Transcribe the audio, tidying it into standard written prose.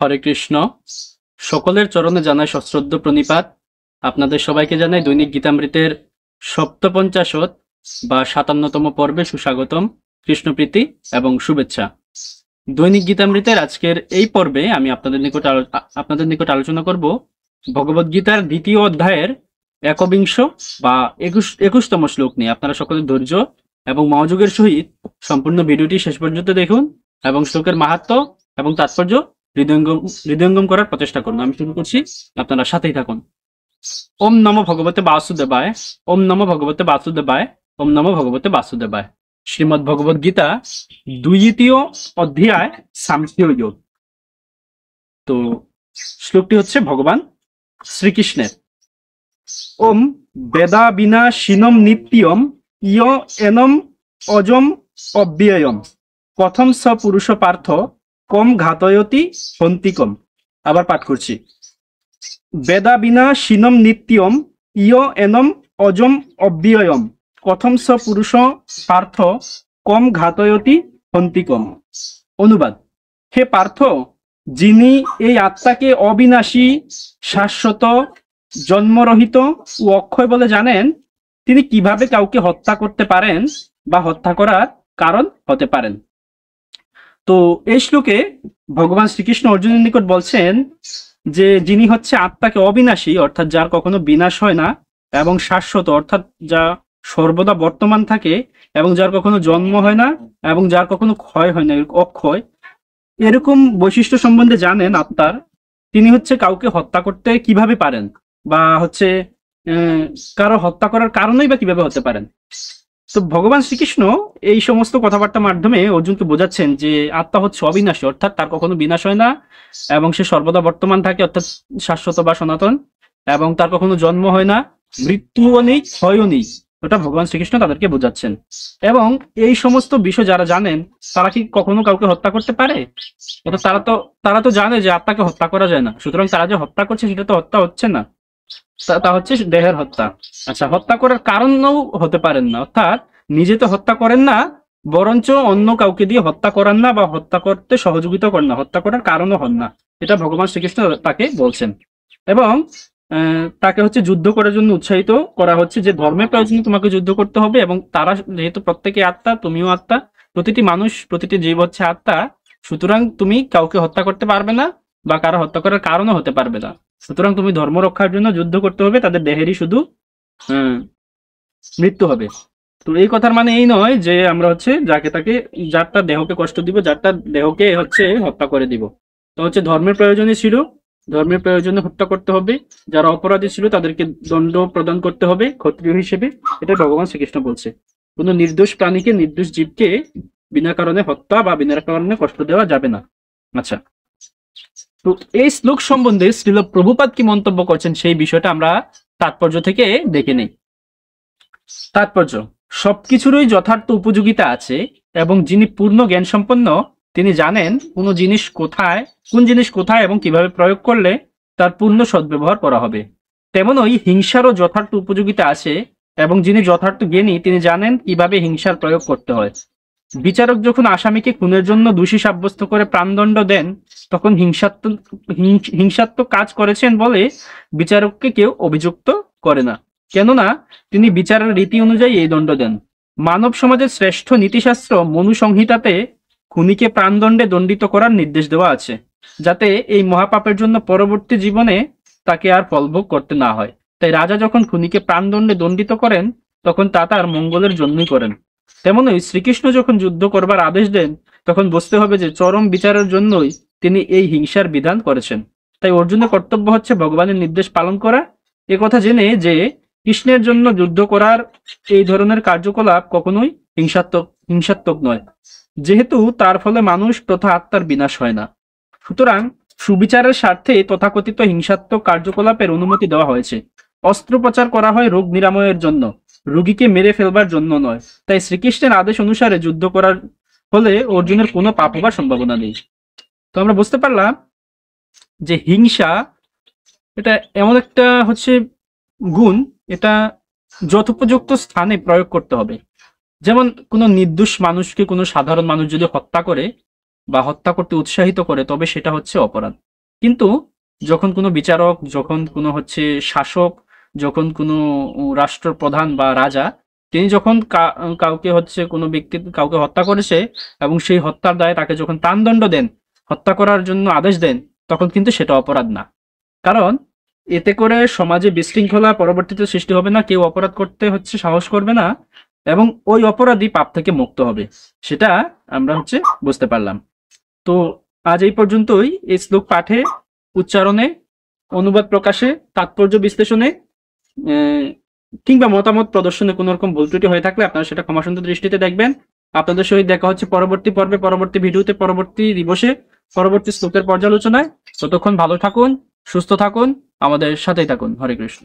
হরে কৃষ্ণ। সকলের চরণে জানাই সশ্রদ্ধ প্রণিপাত। আপনাদের সবাইকে জানাই দৈনিক গীতামৃতের সপ্তপঞ্চাশত বা ৫৭তম পর্বে সুস্বাগতম, কৃষ্ণপ্রীতি এবং শুভেচ্ছা। দৈনিক গীতামৃতের আজকের এই পর্বে আমি আপনাদের নিকট আলোচনা করব ভগবদ্গীতার দ্বিতীয় অধ্যায়ের একবিংশ বা ২১তম শ্লোক নিয়ে। আপনারা সকলে ধৈর্য এবং মনোযোগের সহিত সম্পূর্ণ ভিডিওটি শেষ পর্যন্ত দেখুন এবং শ্লোকের মাহাত্ম্য এবং তাৎপর্য হৃদয়ঙ্গম করার প্রচেষ্টা করুন। আমি শুরু করছি, আপনারা সাথেই থাকুন। ওম নমো ভগবতে বাসুদেবায়, ওম নমো ভগবতে বাসুদেবায়, ওম নমো ভগবতে বাসুদেবায়। শ্রীমদ্ ভগবদ গীতা দ্বিতীয় অধ্যায় সাংখ্য যোগ। তো শ্লোকটি হচ্ছে ভগবান শ্রীকৃষ্ণের। ওম বেদা বিনা শিনম নিত্যম ইয় এনম অজম অব্যয়ম কথম স পুরুষ পার্থ কম ঘাতয়তি হন্তিকম। আবার পাঠ করছি। বেদা বিনা শিনম নিত্যম ইয় এনম অজম অব্যয়ম কথম স পুরুষ পার্থ কম ঘাতয়তি হন্তিকম। অনুবাদ: হে পার্থ, যিনি এই আত্মাকে অবিনাশী, শাশ্বত, জন্মরহিত ও অক্ষয় বলে জানেন, তিনি কিভাবে কাউকে হত্যা করতে পারেন বা হত্যা করার কারণ হতে পারেন। তো এই শ্লোকে ভগবান শ্রীকৃষ্ণ অর্জুনের নিকট বলছেন যে যিনি হচ্ছে আত্মাকে অবিনাশী, অর্থাৎ যার কখনো বিনাশ হয় না, এবং শাশ্বত, অর্থাৎ যা সর্বদা বর্তমান থাকে, এবং যার কখনো জন্ম হয় না এবং যার কখনো ক্ষয় হয় না, অক্ষয়, এরকম বৈশিষ্ট্য সম্বন্ধে জানেন আত্মার, তিনি হচ্ছে কাউকে হত্যা করতে কিভাবে পারেন বা হচ্ছে কারো হত্যা করার কারণই বা কিভাবে হতে পারেন। তো ভগবান শ্রীকৃষ্ণ এই সমস্ত কথাবার্তার মাধ্যমে অর্জুনকে বোঝাচ্ছেন যে আত্মা হচ্ছে অবিনাশী, অর্থাৎ তার কখনো বিনাশ হয় না এবং সে সর্বদা বর্তমান থাকে, অর্থাৎ শাশ্বত বা সনাতন, এবং তার কখনো জন্ম হয় না, মৃত্যুও নেই, ক্ষয়ও নেই। ওটা ভগবান শ্রীকৃষ্ণ তাদেরকে বোঝাচ্ছেন। এবং এই সমস্ত বিষয় যারা জানেন, তারা কি কখনো কাউকে হত্যা করতে পারে? অর্থাৎ তারা তো জানে যে আত্মাকে হত্যা করা যায় না, সুতরাং তারা যে হত্যা করছে সেটা তো হত্যা হচ্ছে না, তা হচ্ছে দেহের হত্যা। আচ্ছা, হত্যা করার কারণও হতে পারেন না, অর্থাৎ নিজে তো হত্যা করেন না, বরঞ্চ অন্য কাউকে দিয়ে হত্যা করান না বা হত্যা করতে সহযোগিতা করেন না, হত্যা করার কারণও হন না। এটা ভগবান শ্রীকৃষ্ণ তাকে বলছেন। এবং তাকে হচ্ছে যুদ্ধ করার জন্য উৎসাহিত করা হচ্ছে যে ধর্মের প্রয়োজনে তোমাকে যুদ্ধ করতে হবে, এবং তারা যেহেতু প্রত্যেকে আত্মা, তুমিও আত্মা, প্রতিটি মানুষ, প্রতিটি জীব হচ্ছে আত্মা, সুতরাং তুমি কাউকে হত্যা করতে পারবে না বা কারো হত্যা করার কারণও হতে পারবে না। সুতরাং তুমি ধর্ম রক্ষার জন্য যুদ্ধ করতে হবে, তাদের দেহেরই শুধু মৃত্যু হবে। তো এই কথার মানে এই নয় যে আমরা হচ্ছে যাকে তাকে, যারটা দেহকে কষ্ট দিব, যারটা দেহকে হচ্ছে হত্যা করে দিব। তো হচ্ছে ধর্মের প্রয়োজনে ছিল, ধর্মের প্রয়োজনে হত্যা করতে হবে, যারা অপরাধী ছিল তাদেরকে দণ্ড প্রদান করতে হবে ক্ষত্রিয় হিসেবে। এটা ভগবান শ্রীকৃষ্ণ বলছে। কোনো নির্দোষ প্রাণীকে, নির্দোষ জীবকে বিনা কারণে হত্যা বা বিনা কারণে কষ্ট দেওয়া যাবে না। আচ্ছা, তো এই শ্লোক সম্বন্ধে শ্রীল প্রভুপাদ কি মন্তব্য করছেন সেই বিষয়টা আমরা তাৎপর্য থেকে দেখে নেই। তাৎপর্য: সবকিছুরই যথার্থ উপযোগিতা আছে এবং যিনি পূর্ণ জ্ঞান সম্পন্ন, তিনি জানেন কোন জিনিস কোথায় এবং কিভাবে প্রয়োগ করলে তার পূর্ণ সদ্ব্যবহার করা হবে। তেমনই হিংসারও যথার্থ উপযোগিতা আছে এবং যিনি যথার্থ জ্ঞানী, তিনি জানেন কিভাবে হিংসার প্রয়োগ করতে হয়। বিচারক যখন আসামিকে খুনের জন্য দোষী সাব্যস্ত করে প্রাণদণ্ড দেন, তখন হিংসাত্মক কাজ করেছেন বলে বিচারককে কেউ অভিযুক্ত করে না, কেননা তিনি বিচারের রীতি অনুযায়ী এই দণ্ড দেন। মানব সমাজের শ্রেষ্ঠ নীতিশাস্ত্র মনু সংহিতাতে খুনিকে প্রাণদণ্ডে দণ্ডিত করার নির্দেশ দেওয়া আছে, যাতে এই মহাপাপের জন্য পরবর্তী জীবনে তাকে আর ফলভোগ করতে না হয়। তাই রাজা যখন খুনিকে প্রাণদণ্ডে দণ্ডিত করেন, তখন তা তার মঙ্গলের জন্যই করেন। তেমনই শ্রীকৃষ্ণ যখন যুদ্ধ করবার আদেশ দেন, তখন বুঝতে হবে যে চরম বিচারের জন্যই তিনি এই হিংসার বিধান করেছেন। তাই অর্জুনের কর্তব্য হচ্ছে ভগবানের নির্দেশ পালন করা। একথা জেনে যে কৃষ্ণের জন্য যুদ্ধ করার এই ধরনের কার্যকলাপ কখনোই হিংসাত্মক নয়, যেহেতু তার ফলে মানুষ তথা আত্মার বিনাশ হয় না। সুতরাং সুবিচারের স্বার্থে তথাকথিত হিংসাত্মক কার্যকলাপের অনুমতি দেওয়া হয়েছে। অস্ত্রোপচার করা হয় রোগ নিরাময়ের জন্য, রোগীকে মেরে ফেলবার জন্য নয়। তাই শ্রীকৃষ্ণের আদেশ অনুসারে যুদ্ধ করার ফলে অর্জুনের কোনো পাপ হবার সম্ভাবনা নেই। তো আমরা বুঝতে পারলাম যে হিংসা এটা এমন একটা হচ্ছে গুণ, এটা যথোপযুক্ত স্থানে প্রয়োগ করতে হবে। যেমন কোনো নির্দোষ মানুষকে কোনো সাধারণ মানুষ যদি হত্যা করে, বা হত্যা করতে উৎসাহিত করে, তবে সেটা হচ্ছে অপরাধ। কিন্তু যখন কোনো বিচারক, যখন কোনো হচ্ছে শাসক, যখন কোনো রাষ্ট্রপ্রধান বা রাজা, তিনি যখন কাউকে হচ্ছে কোনো ব্যক্তি কাউকে হত্যা করেছে এবং সেই হত্যার দায়ে তাকে যখন প্রাণদণ্ড দেন, হত্যা করার জন্য আদেশ দেন, তখন কিন্তু সেটা অপরাধ না। কারণ এতে করে সমাজে বিশৃঙ্খলা পরবর্তীতে সৃষ্টি হবে না, কেউ অপরাধ করতে হচ্ছে সাহস করবে না, এবং ওই অপরাধী পাপ থেকে মুক্ত হবে। সেটা আমরা হচ্ছে বুঝতে পারলাম। তো আজ এই পর্যন্তই। এই শ্লোক পাঠে, উচ্চারণে, অনুবাদ প্রকাশে, তাৎপর্য বিশ্লেষণে কিংবা মতামত প্রদর্শনে কোনো রকম ভুল ত্রুটি হয়ে থাকলে আপনারা সেটা ক্ষমাসুন্দর দৃষ্টিতে দেখবেন। আপনাদের সহিত দেখা হচ্ছে পরবর্তী পর্বে, পরবর্তী ভিডিওতে, পরবর্তী দিবসে, পরবর্তী শ্লোকের পর্যালোচনায়। ততক্ষণ ভালো থাকুন, সুস্থ থাকুন, আমাদের সাথেই থাকুন। হরে কৃষ্ণ।